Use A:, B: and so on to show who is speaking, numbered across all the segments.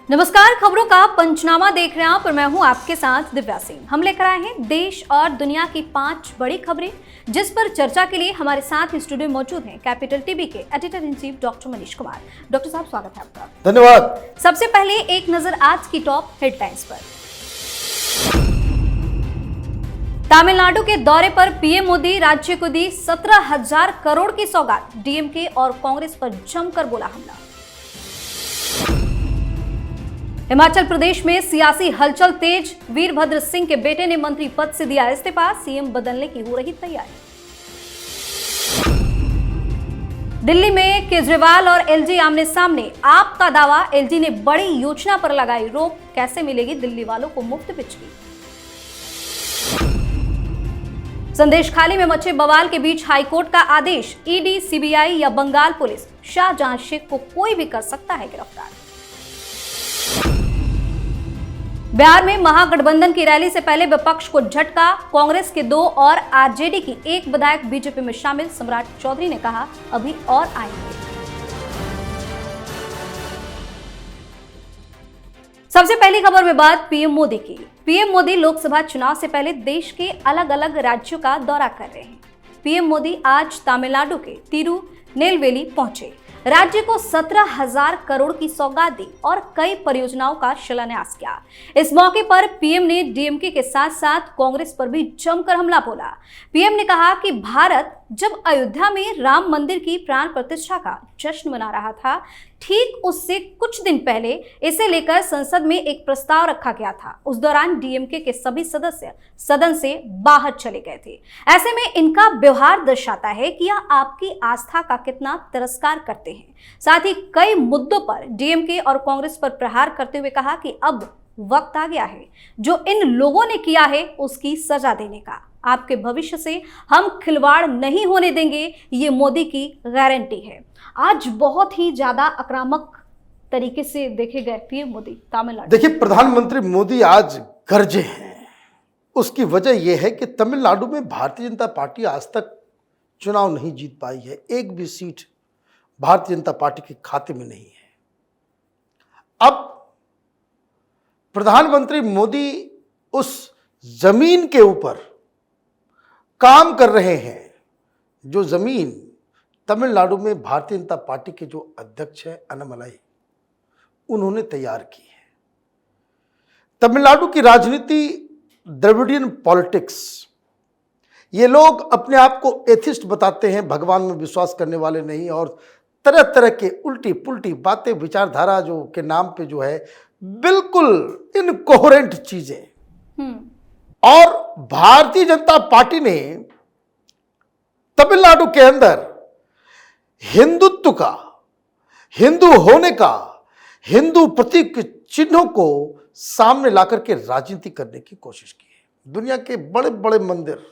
A: नमस्कार, खबरों का पंचनामा देख रहे हैं आप और मैं हूं आपके साथ दिव्या सिंह। हम लेकर आए हैं देश और दुनिया की 5 बड़ी खबरें, जिस पर चर्चा के लिए हमारे साथ स्टूडियो में मौजूद हैं कैपिटल टीवी के editor in chief doctor Manish Kumar. Doctor साहब, स्वागत है आपका।
B: धन्यवाद।
A: सबसे पहले एक नजर आज की टॉप हेडलाइंस पर। तमिलनाडु के दौरे पर पीएम मोदी, राज्य को दी 17,000 करोड़ की सौगात। डीएमके और कांग्रेस पर जमकर बोला हमला। हिमाचल प्रदेश में सियासी हलचल तेज। वीरभद्र सिंह के बेटे ने मंत्री पद से दिया इस्तीफा। सीएम बदलने की हो रही तैयारी। दिल्ली में केजरीवाल और एलजी आमने सामने। आप का दावा, एलजी ने बड़ी योजना पर लगाई रोक। कैसे मिलेगी दिल्ली वालों को मुफ्त बिजली? संदेश खाली में मचे बवाल के बीच हाईकोर्ट का आदेश। ईडी, सीबीआई या बंगाल पुलिस, शाहजहां शेख को कोई भी कर सकता है गिरफ्तार। बिहार में महागठबंधन की रैली से पहले विपक्ष को झटका। कांग्रेस के 2 और आरजेडी की 1 विधायक बीजेपी में शामिल। सम्राट चौधरी ने कहा, अभी और आएंगे। सबसे पहली खबर में बात पीएम मोदी की। पीएम मोदी लोकसभा चुनाव से पहले देश के अलग अलग राज्यों का दौरा कर रहे हैं। पीएम मोदी आज तमिलनाडु के तिरुनेलवेली पहुंचे। राज्य को 17,000 करोड़ की सौगात दी और कई परियोजनाओं का शिलान्यास किया। इस मौके पर पीएम ने डीएमके के साथ साथ कांग्रेस पर भी जमकर हमला बोला। पीएम ने कहा कि भारत जब अयोध्या में राम मंदिर की प्राण प्रतिष्ठा का जश्न मना रहा था, ठीक उससे कुछ दिन पहले इसे लेकर संसद में एक प्रस्ताव रखा गया था। उस दौरान डीएमके के सभी सदस्य सदन से बाहर चले गए थे। ऐसे में इनका व्यवहार दर्शाता है कि यह आपकी आस्था का कितना तिरस्कार करते हैं। साथ ही कई मुद्दों पर डीएमके और कांग्रेस पर प्रहार करते हुए कहा कि अब वक्त आ गया है जो इन लोगों ने किया है उसकी सजा देने का। आपके भविष्य से हम खिलवाड़ नहीं होने देंगे, ये मोदी की गारंटी है। आज बहुत ही ज्यादा आक्रामक तरीके से देखे गए पीएम मोदी तमिलनाडु।
B: देखिए, प्रधानमंत्री मोदी आज गरजे हैं। उसकी वजह यह है कि तमिलनाडु में भारतीय जनता पार्टी आज तक चुनाव नहीं जीत पाई है। एक भी सीट भारतीय जनता पार्टी के खाते में नहीं है। अब प्रधानमंत्री मोदी उस जमीन के ऊपर काम कर रहे हैं जो जमीन तमिलनाडु में भारतीय जनता पार्टी के जो अध्यक्ष हैं अन्नामलाई, उन्होंने तैयार की है। तमिलनाडु की राजनीति द्रविडियन पॉलिटिक्स, ये लोग अपने आप को एथिस्ट बताते हैं, भगवान में विश्वास करने वाले नहीं, और तरह तरह के उल्टी पुल्टी बातें, विचारधारा जो के नाम पे जो है बिल्कुल इनकोहेरेंट चीजें। और भारतीय जनता पार्टी ने तमिलनाडु के अंदर हिंदुत्व का, हिंदू होने का, हिंदू प्रतीक चिन्हों को सामने लाकर के राजनीति करने की कोशिश की है। दुनिया के बड़े बड़े मंदिर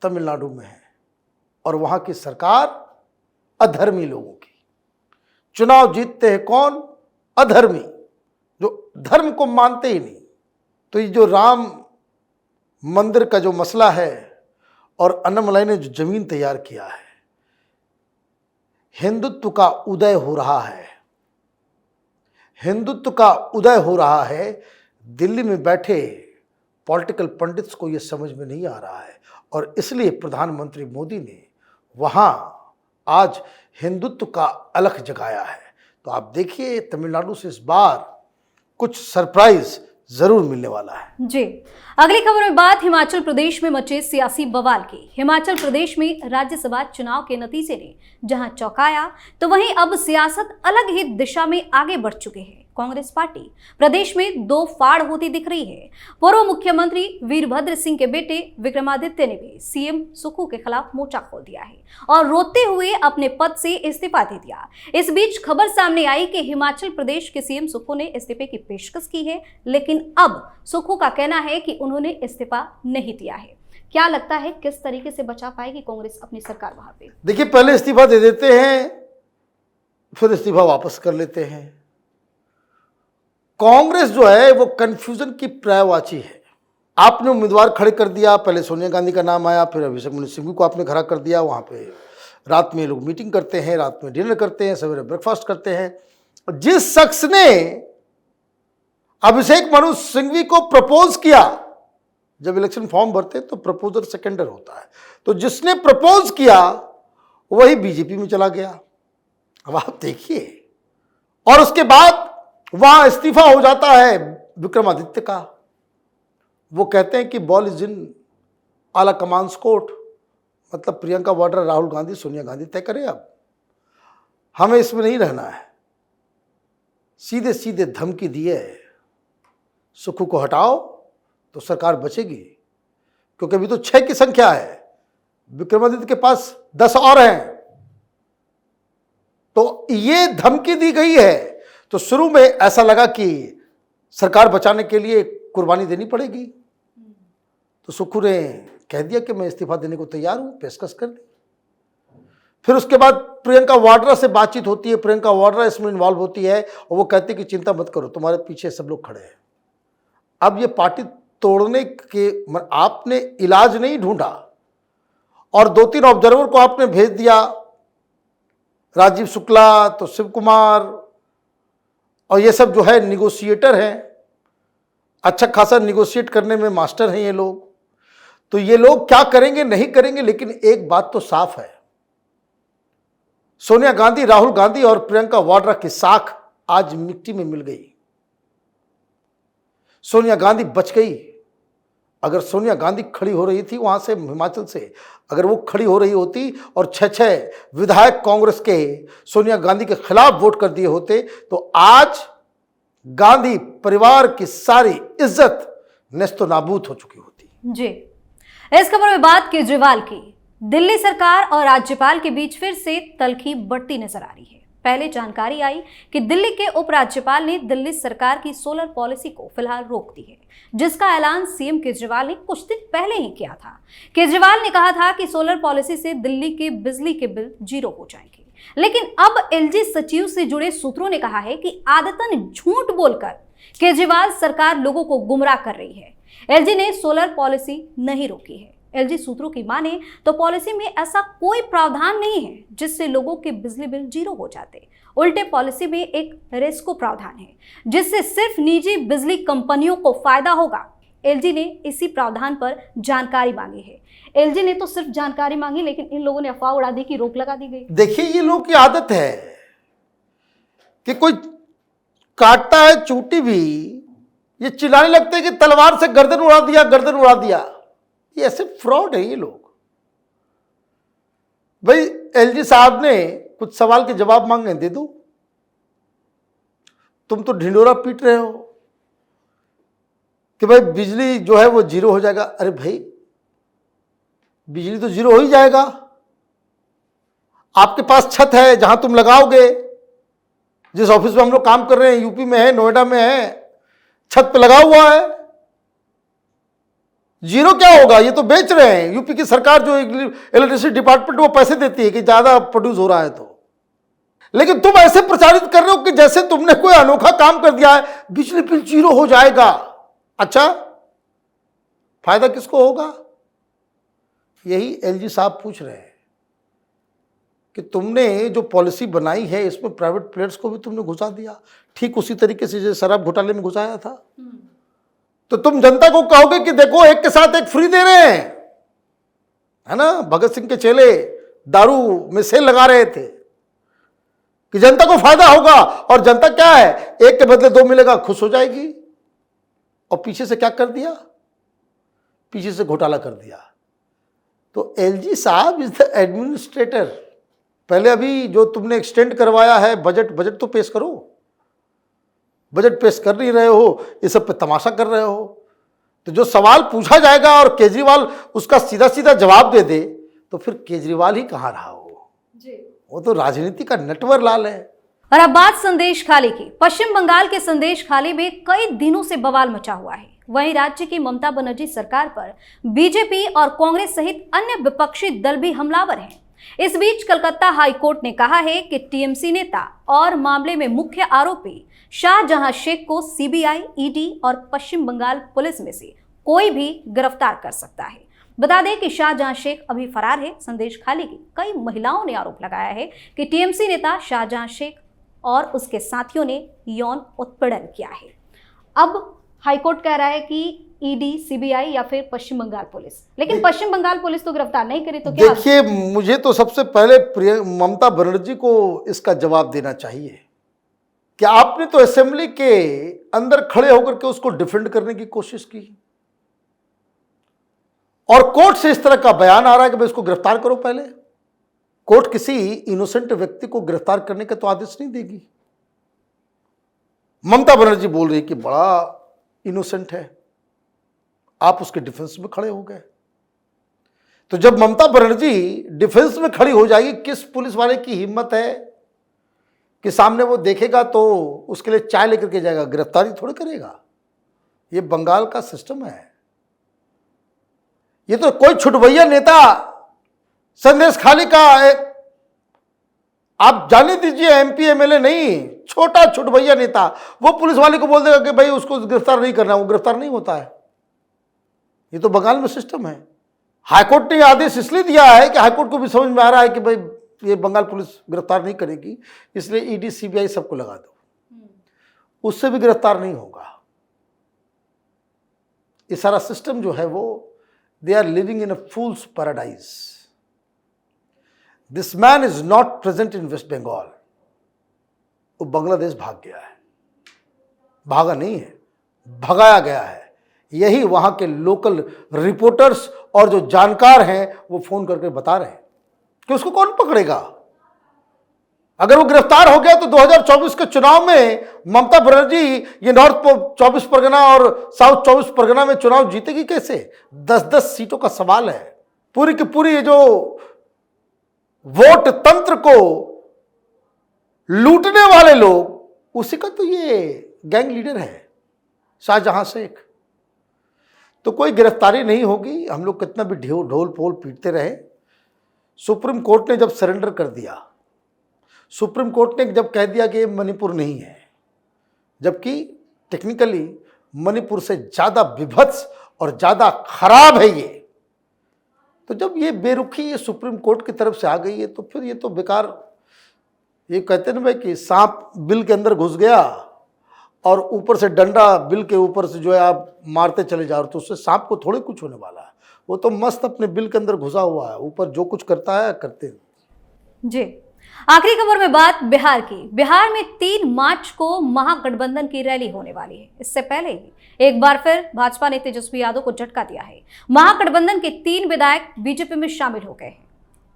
B: तमिलनाडु में हैं और वहां की सरकार अधर्मी लोगों की। चुनाव जीतते हैं कौन? अधर्मी, जो धर्म को मानते ही नहीं। तो ये जो राम मंदिर का जो मसला है और अन्नामलाई ने जो जमीन तैयार किया है, हिंदुत्व का उदय हो रहा है। हिंदुत्व का उदय हो रहा है। दिल्ली में बैठे पॉलिटिकल पंडित्स को यह समझ में नहीं आ रहा है और इसलिए प्रधानमंत्री मोदी ने वहां आज हिंदुत्व का अलख जगाया है। तो आप देखिए, तमिलनाडु से इस बार कुछ सरप्राइज जरूर मिलने वाला है।
A: जी, अगली खबर में बात हिमाचल प्रदेश में मचे सियासी बवाल की। हिमाचल प्रदेश में राज्यसभा चुनाव के नतीजे ने जहां चौंकाया, तो वहीं अब सियासत अलग ही दिशा में आगे बढ़ चुके हैं। कांग्रेस पार्टी प्रदेश में 2 फाड़ होती दिख रही है। पूर्व मुख्यमंत्री वीरभद्र सिंह के बेटे विक्रमादित्य ने भी सीएम सुक्खू के खिलाफ मोर्चा खोल दिया है और रोते हुए अपने पद से इस्तीफा दे दिया। इस बीच खबर सामने आई कि हिमाचल प्रदेश के सीएम सुक्खू ने इस्तीफे की पेशकश की है, लेकिन अब सुक्खू का कहना है कि उन्होंने इस्तीफा नहीं दिया है। क्या लगता है किस तरीके से बचा पाएगी कांग्रेस अपनी सरकार वहां पे?
B: देखिए, पहले इस्तीफा दे देते हैं, फिर इस्तीफा वापस कर लेते हैं। कांग्रेस जो है वो कंफ्यूजन की पर्यायवाची है। आपने उम्मीदवार खड़े कर दिया, पहले सोनिया गांधी का नाम आया, फिर अभिषेक मनु सिंघवी को आपने खड़ा कर दिया। वहां पे रात में लोग मीटिंग करते हैं, रात में डिनर करते हैं, सवेरे ब्रेकफास्ट करते हैं। जिस शख्स ने अभिषेक मनु सिंघवी को प्रपोज किया। जब इलेक्शन फॉर्म भरते तो प्रपोजर सेकेंडर होता है, तो जिसने प्रपोज किया वही बीजेपी में चला गया। अब आप देखिए, और उसके बाद वहां इस्तीफा हो जाता है विक्रमादित्य का। वो कहते हैं कि बॉल इज इन आला कमांस कोर्ट, मतलब प्रियंका वाड्रा, राहुल गांधी, सोनिया गांधी तय करें, अब हमें इसमें नहीं रहना है। सीधे सीधे धमकी दिए, सुक्खू को हटाओ तो सरकार बचेगी, क्योंकि अभी तो 6 की संख्या है, विक्रमादित्य के पास 10 और हैं। तो ये धमकी दी गई है, तो शुरू में ऐसा लगा कि सरकार बचाने के लिए कुर्बानी देनी पड़ेगी, तो सुक्खू ने कह दिया कि मैं इस्तीफा देने को तैयार हूं, पेशकश कर दी। फिर उसके बाद प्रियंका वाड्रा से बातचीत होती है, प्रियंका वाड्रा इसमें इन्वॉल्व होती है और वो कहती है कि चिंता मत करो, तुम्हारे पीछे सब लोग खड़े हैं। अब ये पार्टी तोड़ने के आपने इलाज नहीं ढूंढा और 2-3 ऑब्जर्वर को आपने भेज दिया, राजीव शुक्ला, तो शिव कुमार, और ये सब जो है निगोशिएटर हैं, अच्छा खासा निगोशिएट करने में मास्टर हैं ये लोग। तो ये लोग क्या करेंगे नहीं करेंगे, लेकिन एक बात तो साफ है, सोनिया गांधी, राहुल गांधी और प्रियंका वाड्रा की साख आज मिट्टी में मिल गई। सोनिया गांधी बच गई। अगर सोनिया गांधी खड़ी हो रही थी वहां से, हिमाचल से, अगर वो खड़ी हो रही होती और 6 विधायक कांग्रेस के सोनिया गांधी के खिलाफ वोट कर दिए होते, तो आज गांधी परिवार की सारी इज्जत नेस्तो नाबूद हो चुकी होती।
A: जी, इस खबर में बात केजरीवाल की। दिल्ली सरकार और राज्यपाल के बीच फिर से तल्खी बढ़ती नजर आ रही है। पहले जानकारी आई कि दिल्ली के उपराज्यपाल ने दिल्ली सरकार की सोलर पॉलिसी को फिलहाल रोक दी है, जिसका ऐलान सीएम केजरीवाल ने कुछ दिन पहले ही किया था। केजरीवाल ने कहा था कि सोलर पॉलिसी से दिल्ली के बिजली के बिल 0 हो जाएंगे, लेकिन अब एलजी सचिव से जुड़े सूत्रों ने कहा है कि आदतन झूठ बोलकर केजरीवाल सरकार लोगों को गुमराह कर रही है। एलजी ने सोलर पॉलिसी नहीं रोकी है। एलजी सूत्रों की माने तो पॉलिसी में ऐसा कोई प्रावधान नहीं है जिससे लोगों के बिजली बिल 0 हो जाते। उल्टे पॉलिसी में एक रेस्को प्रावधान है जिससे सिर्फ निजी बिजली कंपनियों को फायदा होगा। एलजी ने इसी प्रावधान पर जानकारी मांगी है। एलजी ने तो सिर्फ जानकारी मांगी, लेकिन इन लोगों ने अफवाह उड़ा दी कि रोक लगा दी गई।
B: देखिए, ये लोग की आदत है कि कोई काटता है चूटी भी, ये चिल्लाने लगते हैं कि तलवार से गर्दन उड़ा दिया, गर्दन उड़ा दिया। ये ऐसे फ्रॉड है ये लोग। भाई एलजी साहब ने कुछ सवाल के जवाब मांगे, दे दो। तुम तो ढिंडोरा पीट रहे हो कि भाई बिजली जो है वो 0 हो जाएगा। अरे भाई, बिजली तो 0 हो ही जाएगा। आपके पास छत है जहां तुम लगाओगे। जिस ऑफिस में हम लोग काम कर रहे हैं, यूपी में है, नोएडा में है, छत पे लगा हुआ है। 0 क्या होगा? ये तो बेच रहे हैं। यूपी की सरकार जो इलेक्ट्रिसिटी डिपार्टमेंट वो पैसे देती है कि ज्यादा प्रोड्यूस हो रहा है तो। लेकिन तुम ऐसे प्रचारित कर रहे हो कि जैसे तुमने कोई अनोखा काम कर दिया है, बिजली बिल 0 हो जाएगा। अच्छा, फायदा किसको होगा? यही एलजी साहब पूछ रहे हैं कि तुमने जो पॉलिसी बनाई है इसमें प्राइवेट प्लेयर्स को भी तुमने घुसा दिया, ठीक उसी तरीके से जैसे शराब घोटाले में घुसाया था। तो तुम जनता को कहोगे कि देखो एक के साथ एक फ्री दे रहे हैं, है ना। भगत सिंह के चेले दारू में सेल लगा रहे थे कि जनता को फायदा होगा, और जनता क्या है, एक के बदले 2 मिलेगा, खुश हो जाएगी। और पीछे से क्या कर दिया? पीछे से घोटाला कर दिया। तो एलजी साहब इज द एडमिनिस्ट्रेटर। पहले अभी जो तुमने एक्सटेंड करवाया है बजट तो पेश करो। बजट पेश कर नहीं रहे हो, ये सब पे तमाशा कर रहे हो। तो जो सवाल पूछा जाएगा और केजरीवाल उसका सीधा सीधा जवाब दे दे, तो फिर केजरीवाल ही कहाँ रहा हो जी। वो तो राजनीति का नटवर लाल है।
A: और अब बात संदेश खाली की। पश्चिम बंगाल के संदेश खाली में कई दिनों से बवाल मचा हुआ है। वहीं राज्य की ममता बनर्जी सरकार पर बीजेपी और कांग्रेस सहित अन्य विपक्षी दल भी हमलावर हैं। इस बीच कलकत्ता हाई कोर्ट ने कहा है कि टीएमसी नेता और मामले में मुख्य आरोपी शाहजहां शेख को सीबीआई, ईडी और पश्चिम बंगाल पुलिस में से कोई भी गिरफ्तार कर सकता है। बता दें कि शाहजहां शेख अभी फरार है। संदेश खाली की कई महिलाओं ने आरोप लगाया है कि टीएमसी नेता शाहजहां शेख और उसके साथियों ने यौन उत्पीड़न किया है। अब हाईकोर्ट कह रहा है कि ईडी, सीबीआई या फिर पश्चिम बंगाल पुलिस, लेकिन पश्चिम बंगाल पुलिस तो गिरफ्तार नहीं करी, तो क्या?
B: देखिए, मुझे तो सबसे पहले ममता बनर्जी को इसका जवाब देना चाहिए कि आपने तो असेंबली के अंदर खड़े होकर के उसको डिफेंड करने की कोशिश की और कोर्ट से इस तरह का बयान आ रहा है कि भाई इसको गिरफ्तार करो। पहले कोर्ट किसी इनोसेंट व्यक्ति को गिरफ्तार करने का तो आदेश नहीं देगी। ममता बनर्जी बोल रही कि बड़ा इनोसेंट है, आप उसके डिफेंस में खड़े हो गए। तो जब ममता बनर्जी डिफेंस में खड़ी हो जाएगी, किस पुलिस वाले की हिम्मत है कि सामने वो देखेगा तो उसके लिए चाय लेकर के जाएगा, गिरफ्तारी थोड़ी करेगा। ये बंगाल का सिस्टम है। ये तो कोई छुटभैया नेता संदेश खाली का आप जाने दीजिए, एमपी एमएलए नहीं, छोटा छुटभैया नेता वो पुलिस वाले को बोल देगा कि भाई उसको गिरफ्तार नहीं करना, वो गिरफ्तार नहीं होता है। ये तो बंगाल में सिस्टम है। हाईकोर्ट ने आदेश इसलिए दिया है कि हाईकोर्ट को भी समझ में आ रहा है कि भाई ये बंगाल पुलिस गिरफ्तार नहीं करेगी, इसलिए ईडी सीबीआई सबको लगा दो, उससे भी गिरफ्तार नहीं होगा। ये सारा सिस्टम जो है वो they are living in a fool's paradise. This man is not present in West Bengal. वो बांग्लादेश भाग गया है, भागा नहीं है, भगाया गया है। यही वहां के लोकल रिपोर्टर्स और जो जानकार हैं वो फोन करके बता रहे हैं कि उसको कौन पकड़ेगा। अगर वो गिरफ्तार हो गया तो 2024 के चुनाव में ममता बनर्जी ये नॉर्थ 24 परगना और साउथ 24 परगना में चुनाव जीतेगी कैसे? 10-10 सीटों का सवाल है। पूरी की पूरी ये जो वोट तंत्र को लूटने वाले लोग, उसी का तो ये गैंग लीडर है शाहजहां शेख। तो कोई गिरफ्तारी नहीं होगी, हम लोग कितना भी ढोल पोल पीटते रहे। सुप्रीम कोर्ट ने जब सरेंडर कर दिया, सुप्रीम कोर्ट ने जब कह दिया कि ये मणिपुर नहीं है, जबकि टेक्निकली मणिपुर से ज़्यादा विभत्स और ज़्यादा खराब है ये, तो जब ये बेरुखी ये सुप्रीम कोर्ट की तरफ से आ गई है तो फिर ये तो बेकार। ये कहते ना भाई कि सांप बिल के अंदर घुस गया और ऊपर से डंडा बिल के ऊपर से जो है आप मारते चले जा रहे, तो उससे सांप को थोड़ी कुछ होने वाला है। वो तो मस्त अपने बिल के अंदर घुसा हुआ है, ऊपर जो कुछ करता है करते हैं।
A: जी, आखिरी खबर में बात बिहार की। बिहार में 3 मार्च को महागठबंधन की रैली होने वाली है। इससे पहले ही एक बार फिर भाजपा ने तेजस्वी यादव को झटका दिया है। महागठबंधन के 3 विधायक बीजेपी में शामिल हो गए हैं।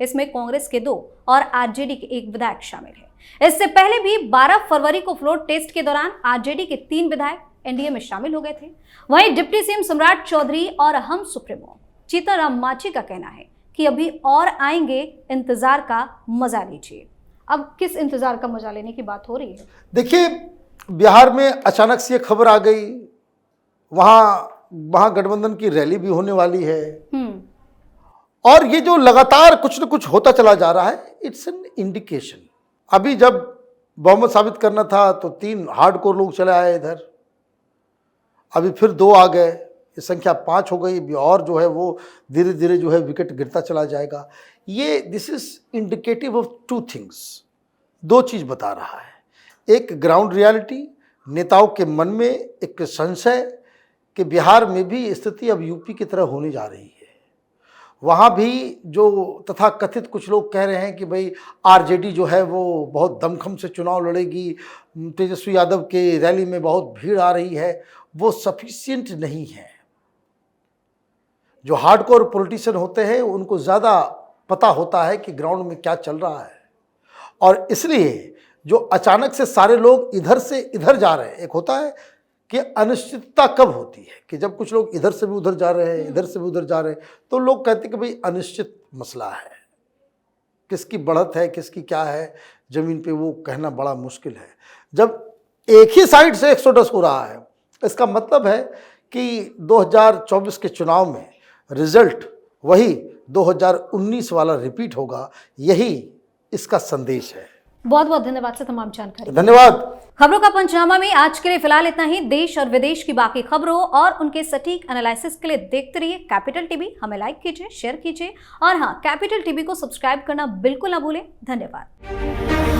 A: इसमें कांग्रेस के 2 और आरजेडी के 1 विधायक शामिल है। इससे पहले भी 12 फरवरी को फ्लोर टेस्ट के दौरान आरजेडी के 3 विधायक एनडीए में शामिल हो गए थे। वहीं डिप्टी सीएम सम्राट चौधरी और हम सुप्रीमो सीताराम मांझी का कहना है कि अभी और आएंगे, इंतजार का मजा लीजिए। अब किस इंतजार का मजा लेने की बात हो रही है?
B: देखिए, बिहार में अचानक से ये खबर आ गई, वहां गठबंधन की रैली भी होने वाली है और ये जो लगातार कुछ न कुछ होता चला जा रहा है, इट्स एन इंडिकेशन। अभी जब बहुमत साबित करना था तो 3 हार्डकोर लोग चले आए इधर, अभी फिर 2 आ गए, ये संख्या 5 हो गई। और जो है वो धीरे धीरे जो है विकेट गिरता चला जाएगा। ये this is indicative of 2 things. 2 चीज़ बता रहा है। एक ग्राउंड रियलिटी, नेताओं के मन में एक संशय कि बिहार में भी स्थिति अब यूपी की तरह होने जा रही है। वहाँ भी जो तथा कथित कुछ लोग कह रहे हैं कि भाई आरजेडी जो है वो बहुत दमखम से चुनाव लड़ेगी, तेजस्वी यादव के रैली में बहुत भीड़ आ रही है, वो सफिशिएंट नहीं है। जो हार्डकोर पॉलिटिशियन होते हैं उनको ज़्यादा पता होता है कि ग्राउंड में क्या चल रहा है, और इसलिए जो अचानक से सारे लोग इधर से इधर जा रहे हैं, एक होता है कि अनिश्चितता कब होती है कि जब कुछ लोग इधर से भी उधर जा रहे हैं, इधर से भी उधर जा रहे हैं, तो लोग कहते हैं कि भाई अनिश्चित मसला है, किसकी बढ़त है किसकी क्या है ज़मीन पे वो कहना बड़ा मुश्किल है। जब एक ही साइड से एक्सोडस हो रहा है, इसका मतलब है कि 2024 के चुनाव में रिजल्ट वही 2019 वाला रिपीट होगा। यही इसका संदेश है।
A: बहुत बहुत धन्यवाद सर तमाम जानकारी।
B: धन्यवाद।
A: खबरों का पंचनामा में आज के लिए फिलहाल इतना ही। देश और विदेश की बाकी खबरों और उनके सटीक एनालिसिस के लिए देखते रहिए कैपिटल टीवी। हमें लाइक कीजिए, शेयर कीजिए और हाँ, कैपिटल टीवी को सब्सक्राइब करना बिल्कुल ना भूलें। धन्यवाद।